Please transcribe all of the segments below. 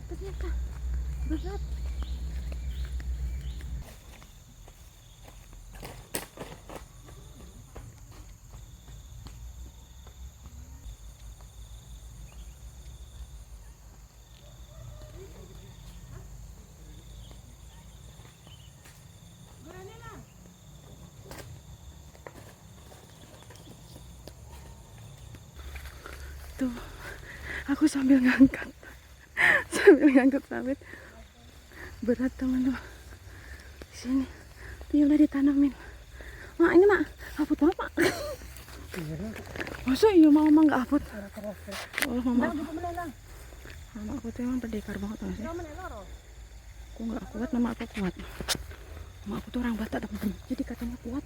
ternyata berat. Tuh, aku sambil ngangkat sawit. Berat teman-teman. Sini, ini udah ditanamin. Mak, ini mak, haput mak. Masa iya mama nggak haput? Oh mama. Mama aku tuh emang pendekar banget nggak sih? Aku nggak kuat, mama aku kuat. Mama aku tuh orang Batak teman-teman. Jadi katanya kuat.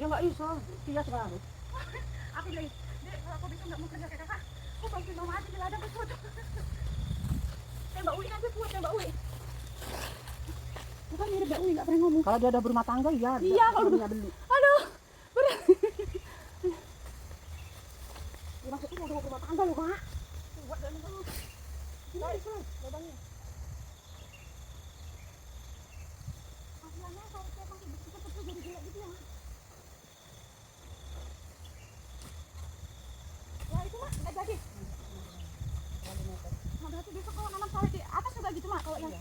Ya nggak iso, dia selalu. Aku bilang, Dek, kalau aku bisa nggak mau kerja kayak kakak, aku bantuin mama aja di ladang ke foto. Mbak Uwi aja kuat ya Mbak Uwi. Bukan mirip Mbak Uwi nggak pernah ngomong. Kalau dia udah berumah tangga ya. Iya kalau dia beli. Aduh, berat. Ya, maksudnya mau berumah tangga loh kak. Kuat dan itu. Ini bisa lubangnya. Masalahnya kalau saya pakai cepet-cepet jadi jelek gitu ya. Wah itu mak nggak jadi. Nah, berarti besok kalau nanam sawit di atas juga gitu mak kalau yang.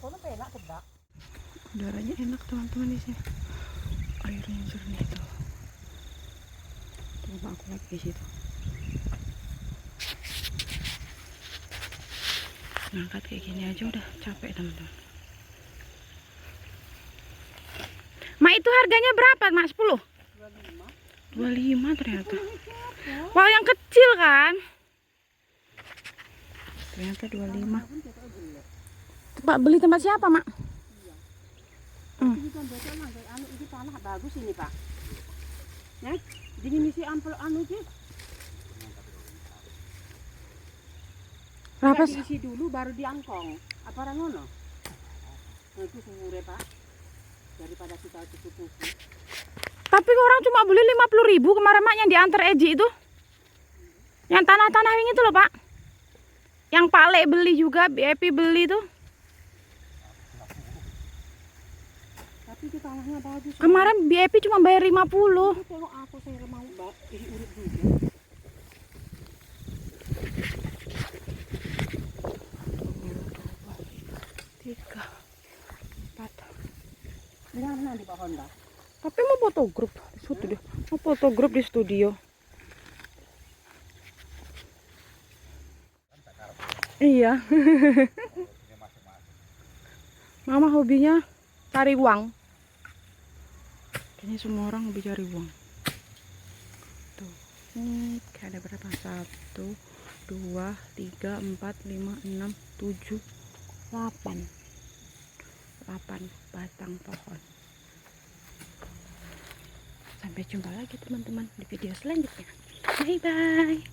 Kalau enak sedap. Udaranya enak teman-teman di sini. Airnya jernih tuh. Coba aku lagi di situ. Ngangkat kayak gini aja udah capek teman-teman. Mak itu harganya berapa mak? 10? 25 ternyata. Wah yang kecil kan? Ternyata 25. Pak beli tempat siapa mak? Ini kan bocor mah kayak anu ini tanah bagus ini pak. Ya, jadi misi ampel anu sih. Berapa? Diisi dulu baru diangkong. Apa rangono? Nah, itu sumure pak. Daripada kita tutup. Tapi orang cuma beli 50.000 kemarin mak yang diantar Eji itu. Yang tanah-tanah ini tuh loh pak. Yang Pak Le beli juga, Epi beli tuh. Tapi itu tanahnya bagus. Kemarin Epi cuma bayar 50. Tengok aku saya mau urut juga. Tiga, 4. Ini mana di Pak Honda? Tapi mau foto grup di studio. Mau foto grup di studio. Iya. Mama hobinya cari uang. Kayaknya semua orang hobi cari uang. Tuh, ini kayak ada berapa? 1, 2, 3, 4, 5, 6, 7, 8 batang pohon. Sampai jumpa lagi teman-teman di video selanjutnya. Bye bye.